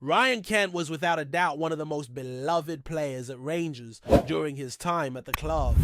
Ryan Kent was without a doubt one of the most beloved players at Rangers during his time at the club.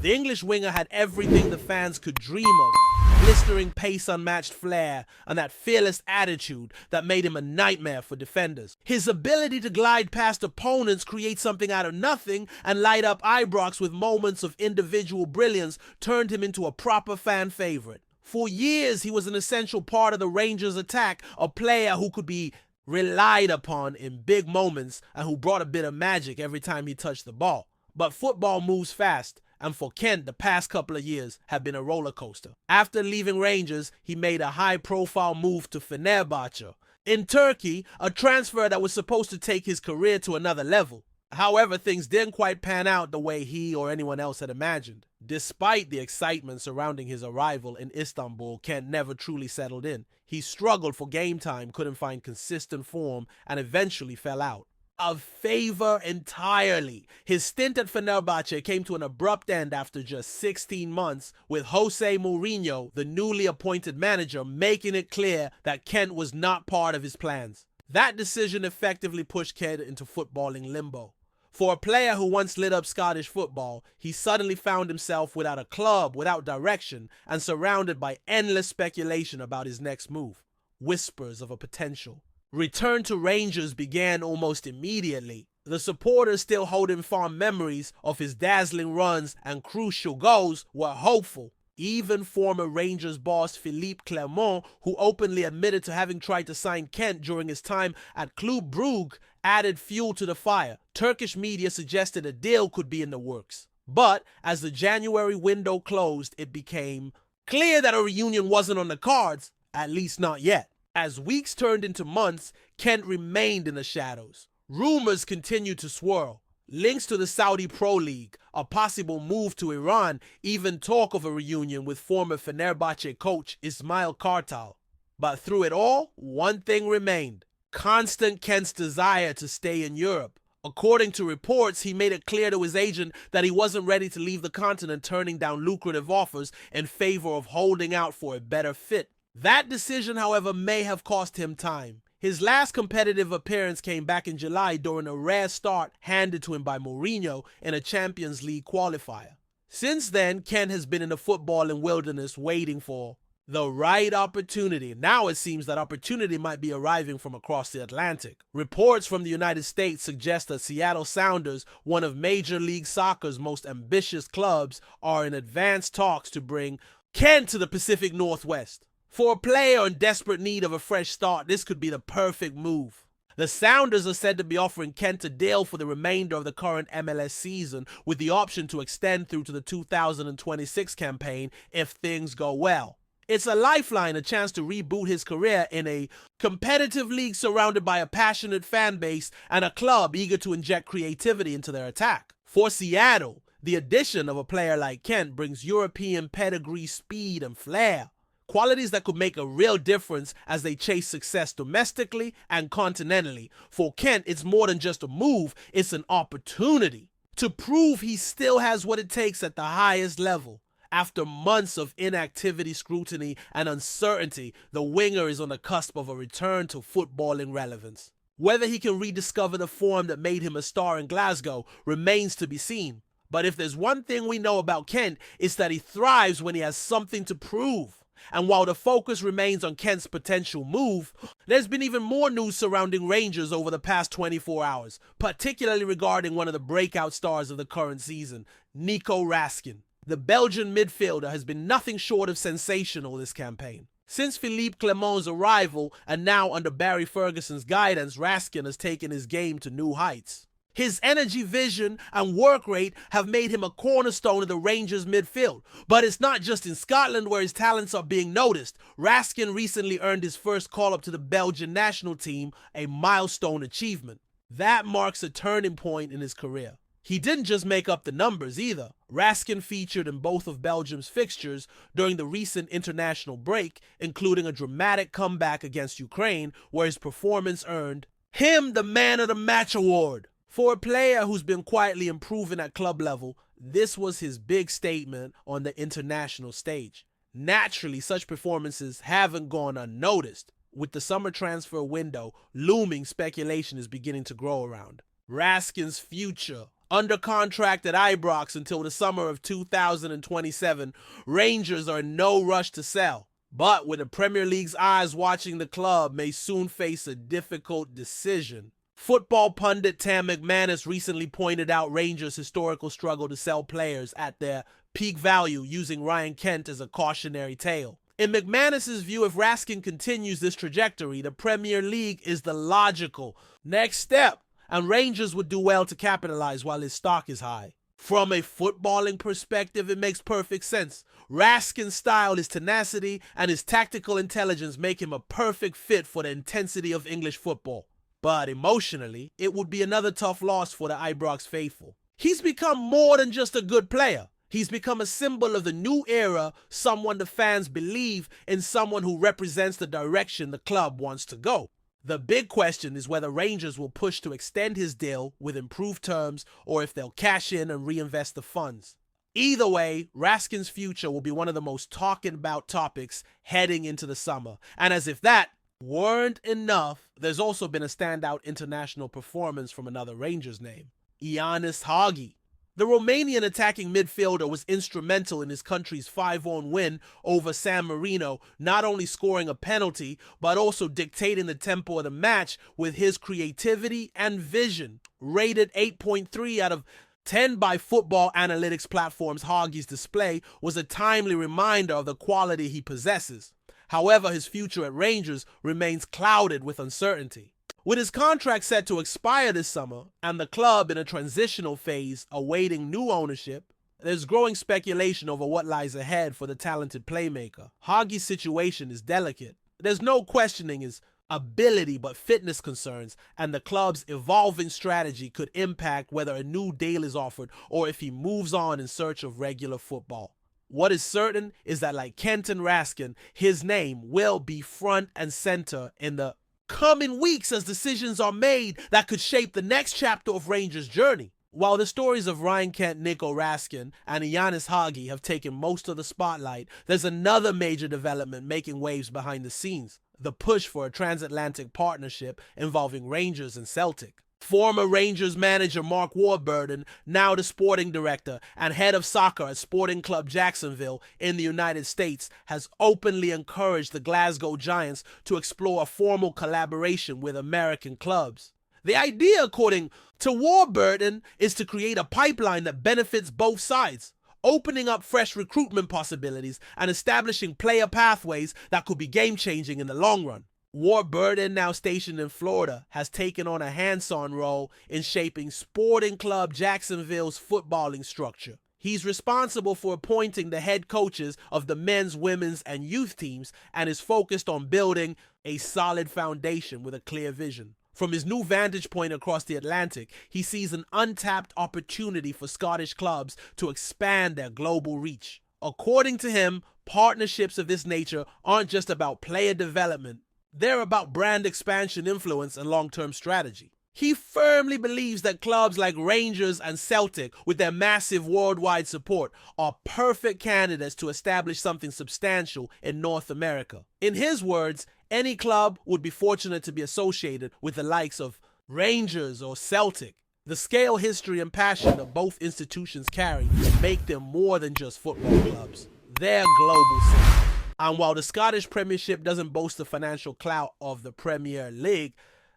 The English winger had everything the fans could dream of: blistering pace, unmatched flair, and that fearless attitude that made him a nightmare for defenders. His ability to glide past opponents, create something out of nothing, and light up Ibrox with moments of individual brilliance turned him into a proper fan favorite. For years, he was an essential part of the Rangers' attack, a player who could be relied upon in big moments and who brought a bit of magic every time he touched the ball. But football moves fast, and for Kent, the past couple of years have been a roller coaster. After leaving Rangers, he made a high-profile move to Fenerbahce in Turkey, a transfer that was supposed to take his career to another level. However, things didn't quite pan out the way he or anyone else had imagined. Despite the excitement surrounding his arrival in Istanbul, Kent never truly settled in. He struggled for game time, couldn't find consistent form, and eventually fell out of favor entirely. His stint at Fenerbahce came to an abrupt end after just 16 months, with Jose Mourinho, the newly appointed manager, making it clear that Kent was not part of his plans. That decision effectively pushed Kent into footballing limbo. For a player who once lit up Scottish football, he suddenly found himself without a club, without direction, and surrounded by endless speculation about his next move. Whispers of a potential return to Rangers began almost immediately. The supporters, still holding fond memories of his dazzling runs and crucial goals, were hopeful. Even former Rangers boss Philippe Clermont, who openly admitted to having tried to sign Kent during his time at Club Brugge, added fuel to the fire. Turkish media suggested a deal could be in the works. But as the January window closed, it became clear that a reunion wasn't on the cards, at least not yet. As weeks turned into months, Kent remained in the shadows. Rumors continued to swirl. Links to the Saudi Pro League, a possible move to Iran, even talk of a reunion with former Fenerbahce coach Ismail Kartal. But through it all, one thing remained: constant Kent's desire to stay in Europe. According to reports, he made it clear to his agent that he wasn't ready to leave the continent, turning down lucrative offers in favor of holding out for a better fit. That decision, however, may have cost him time. His last competitive appearance came back in July during a rare start handed to him by Mourinho in a Champions League qualifier. Since then, Kent has been in the footballing wilderness waiting for the right opportunity. Now it seems that opportunity might be arriving from across the Atlantic. Reports from the United States suggest that Seattle Sounders, one of Major League Soccer's most ambitious clubs, are in advanced talks to bring Kent to the Pacific Northwest. For a player in desperate need of a fresh start, this could be the perfect move. The Sounders are said to be offering Kent a deal for the remainder of the current MLS season, with the option to extend through to the 2026 campaign if things go well. It's a lifeline, a chance to reboot his career in a competitive league surrounded by a passionate fan base and a club eager to inject creativity into their attack. For Seattle, the addition of a player like Kent brings European pedigree, speed, and flair. Qualities that could make a real difference as they chase success domestically and continentally. For Kent, it's more than just a move, it's an opportunity to prove he still has what it takes at the highest level. After months of inactivity, scrutiny, and uncertainty, the winger is on the cusp of a return to footballing relevance. Whether he can rediscover the form that made him a star in Glasgow remains to be seen. But if there's one thing we know about Kent, it's that he thrives when he has something to prove. And while the focus remains on Kent's potential move, there's been even more news surrounding Rangers over the past 24 hours, particularly regarding one of the breakout stars of the current season, Nico Raskin. The Belgian midfielder has been nothing short of sensational this campaign. Since Philippe Clermont's arrival, and now under Barry Ferguson's guidance, Raskin has taken his game to new heights. His energy, vision, and work rate have made him a cornerstone of the Rangers midfield. But it's not just in Scotland where his talents are being noticed. Raskin recently earned his first call-up to the Belgian national team, a milestone achievement. That marks a turning point in his career. He didn't just make up the numbers either. Raskin featured in both of Belgium's fixtures during the recent international break, including a dramatic comeback against Ukraine, where his performance earned him the Man of the Match award. For a player who's been quietly improving at club level, this was his big statement on the international stage. Naturally, such performances haven't gone unnoticed. With the summer transfer window looming, speculation is beginning to grow around Raskin's future. Under contract at Ibrox until the summer of 2027, Rangers are in no rush to sell. But with the Premier League's eyes watching, the club may soon face a difficult decision. Football pundit Tam McManus recently pointed out Rangers' historical struggle to sell players at their peak value, using Ryan Kent as a cautionary tale. In McManus' view, if Raskin continues this trajectory, the Premier League is the logical next step, and Rangers would do well to capitalize while his stock is high. From a footballing perspective, it makes perfect sense. Raskin's style, his tenacity, and his tactical intelligence make him a perfect fit for the intensity of English football. But emotionally, it would be another tough loss for the Ibrox faithful. He's become more than just a good player. He's become a symbol of the new era, someone the fans believe in, someone who represents the direction the club wants to go. The big question is whether Rangers will push to extend his deal with improved terms or if they'll cash in and reinvest the funds. Either way, Raskin's future will be one of the most talked about topics heading into the summer. And as if that weren't enough, there's also been a standout international performance from another Rangers name, Ianis Hagi. The Romanian attacking midfielder was instrumental in his country's 5-1 win over San Marino, not only scoring a penalty, but also dictating the tempo of the match with his creativity and vision. Rated 8.3 out of 10 by football analytics platforms, Hagi's display was a timely reminder of the quality he possesses. However, his future at Rangers remains clouded with uncertainty. With his contract set to expire this summer and the club in a transitional phase awaiting new ownership, there's growing speculation over what lies ahead for the talented playmaker. Hagi's situation is delicate. There's no questioning his ability, but fitness concerns and the club's evolving strategy could impact whether a new deal is offered or if he moves on in search of regular football. What is certain is that, like Kent and Raskin, his name will be front and center in the coming weeks as decisions are made that could shape the next chapter of Rangers' journey. While the stories of Ryan Kent, Nico Raskin, and Ianis Hagi have taken most of the spotlight, there's another major development making waves behind the scenes: the push for a transatlantic partnership involving Rangers and Celtic. Former Rangers manager Mark Warburton, now the sporting director and head of soccer at Sporting Club Jacksonville in the United States, has openly encouraged the Glasgow Giants to explore a formal collaboration with American clubs. The idea, according to Warburton, is to create a pipeline that benefits both sides, opening up fresh recruitment possibilities and establishing player pathways that could be game-changing in the long run. Warburton, now stationed in Florida, has taken on a hands-on role in shaping Sporting Club Jacksonville's footballing structure. He's responsible for appointing the head coaches of the men's, women's, and youth teams and is focused on building a solid foundation with a clear vision. From his new vantage point across the Atlantic, he sees an untapped opportunity for Scottish clubs to expand their global reach. According to him, partnerships of this nature aren't just about player development. They're about brand expansion, influence, and long-term strategy. He firmly believes that clubs like Rangers and Celtic, with their massive worldwide support, are perfect candidates to establish something substantial in North America. In his words, any club would be fortunate to be associated with the likes of Rangers or Celtic. The scale, history, and passion that both institutions carry make them more than just football clubs. They're global centers. And while the Scottish Premiership doesn't boast the financial clout of the Premier League,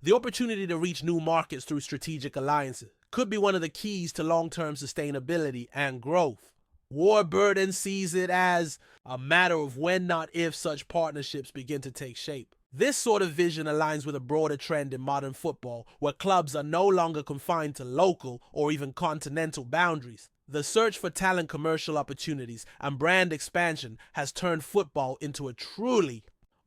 the opportunity to reach new markets through strategic alliances could be one of the keys to long-term sustainability and growth. Warburton sees it as a matter of when, not if, such partnerships begin to take shape. This sort of vision aligns with a broader trend in modern football, where clubs are no longer confined to local or even continental boundaries. The search for talent, commercial opportunities, and brand expansion has turned football into a truly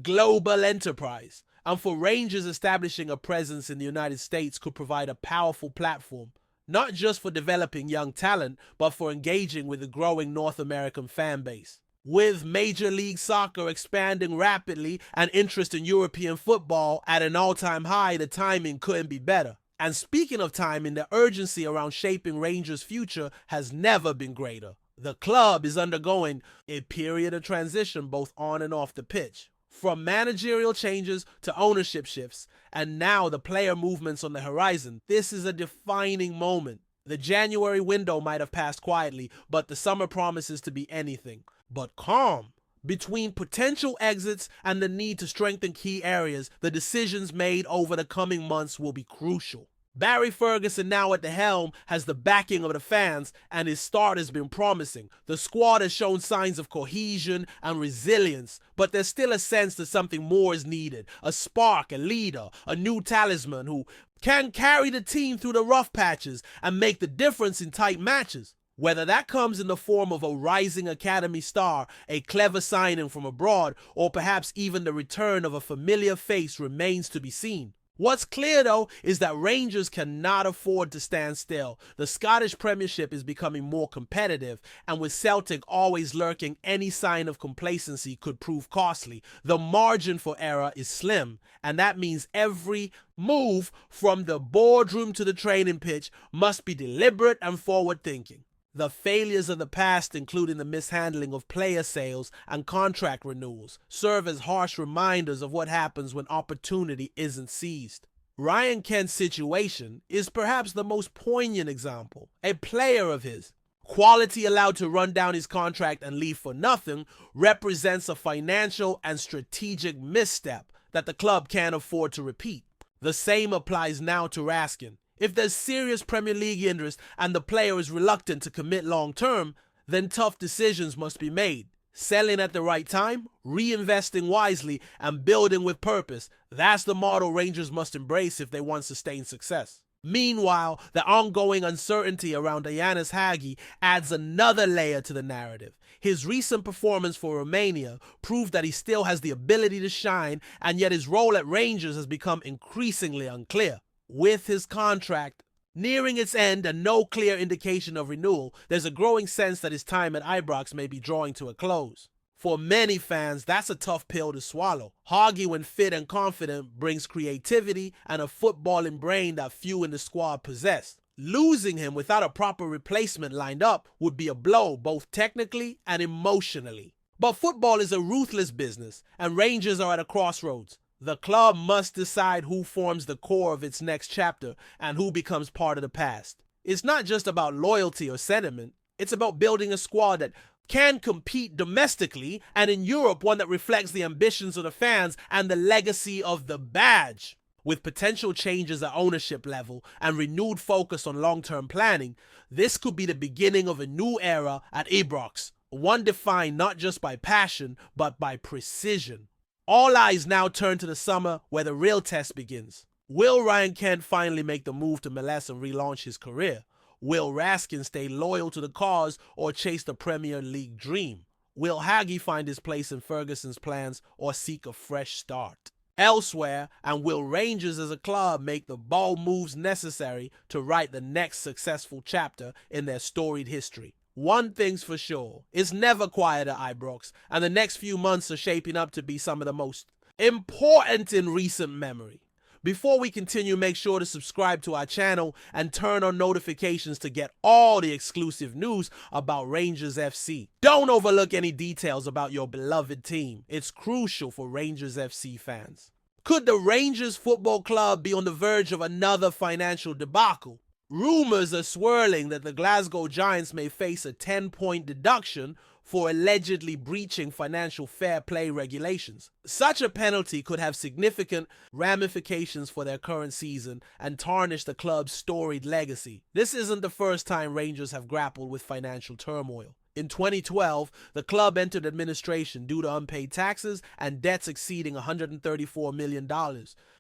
global enterprise. And for Rangers, establishing a presence in the United States could provide a powerful platform, not just for developing young talent, but for engaging with the growing North American fan base. With Major League Soccer expanding rapidly and interest in European football at an all-time high, the timing couldn't be better. And speaking of timing, the urgency around shaping Rangers' future has never been greater. The club is undergoing a period of transition both on and off the pitch. From managerial changes to ownership shifts, and now the player movements on the horizon, this is a defining moment. The January window might have passed quietly, but the summer promises to be anything but calm. Between potential exits and the need to strengthen key areas, the decisions made over the coming months will be crucial. Barry Ferguson, now at the helm, has the backing of the fans, and his start has been promising. The squad has shown signs of cohesion and resilience, but there's still a sense that something more is needed. A spark, a leader, a new talisman who can carry the team through the rough patches and make the difference in tight matches. Whether that comes in the form of a rising academy star, a clever signing from abroad, or perhaps even the return of a familiar face remains to be seen. What's clear, though, is that Rangers cannot afford to stand still. The Scottish Premiership is becoming more competitive, and with Celtic always lurking, any sign of complacency could prove costly. The margin for error is slim, and that means every move from the boardroom to the training pitch must be deliberate and forward-thinking. The failures of the past, including the mishandling of player sales and contract renewals, serve as harsh reminders of what happens when opportunity isn't seized. Ryan Kent's situation is perhaps the most poignant example. A player of his, quality allowed to run down his contract and leave for nothing, represents a financial and strategic misstep that the club can't afford to repeat. The same applies now to Raskin. If there's serious Premier League interest and the player is reluctant to commit long-term, then tough decisions must be made. Selling at the right time, reinvesting wisely, and building with purpose. That's the model Rangers must embrace if they want sustained success. Meanwhile, the ongoing uncertainty around Ianis Hagi adds another layer to the narrative. His recent performance for Romania proved that he still has the ability to shine, and yet his role at Rangers has become increasingly unclear. With his contract nearing its end and no clear indication of renewal, there's a growing sense that his time at Ibrox may be drawing to a close. For many fans, that's a tough pill to swallow. Hagi, when fit and confident, brings creativity and a footballing brain that few in the squad possess. Losing him without a proper replacement lined up would be a blow both technically and emotionally. But football is a ruthless business, and Rangers are at a crossroads. The club must decide who forms the core of its next chapter and who becomes part of the past. It's not just about loyalty or sentiment. It's about building a squad that can compete domestically, and in Europe, one that reflects the ambitions of the fans and the legacy of the badge. With potential changes at ownership level and renewed focus on long-term planning, this could be the beginning of a new era at Ibrox, one defined not just by passion, but by precision. All eyes now turn to the summer where the real test begins. Will Ryan Kent finally make the move to MLS and relaunch his career? Will Raskin stay loyal to the cause or chase the Premier League dream? Will Hagi find his place in Ferguson's plans or seek a fresh start elsewhere? And will Rangers as a club make the bold moves necessary to write the next successful chapter in their storied history? One thing's for sure, it's never quiet at Ibrox, and the next few months are shaping up to be some of the most important in recent memory. Before we continue, make sure to subscribe to our channel and turn on notifications to get all the exclusive news about Rangers FC. Don't overlook any details about your beloved team. It's crucial for Rangers FC fans. Could the Rangers Football Club be on the verge of another financial debacle? Rumors are swirling that the Glasgow Giants may face a 10-point deduction for allegedly breaching financial fair play regulations. Such a penalty could have significant ramifications for their current season and tarnish the club's storied legacy. This isn't the first time Rangers have grappled with financial turmoil. In 2012, the club entered administration due to unpaid taxes and debts exceeding $134 million,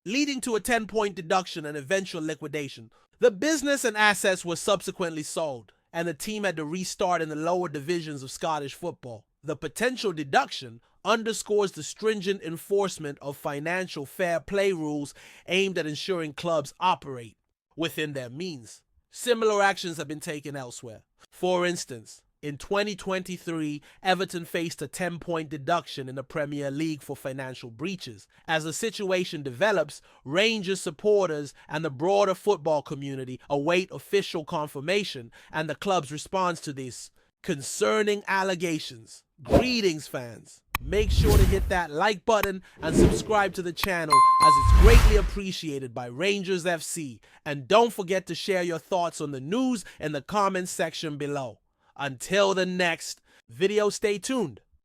leading to a 10-point deduction and eventual liquidation. The business and assets were subsequently sold, and the team had to restart in the lower divisions of Scottish football. The potential deduction underscores the stringent enforcement of financial fair play rules aimed at ensuring clubs operate within their means. Similar actions have been taken elsewhere. For instance, in 2023, Everton faced a 10-point deduction in the Premier League for financial breaches. As the situation develops, Rangers supporters and the broader football community await official confirmation and the club's response to these concerning allegations. Greetings, fans. Make sure to hit that like button and subscribe to the channel, as it's greatly appreciated by Rangers FC. And don't forget to share your thoughts on the news in the comments section below. Until the next video, stay tuned.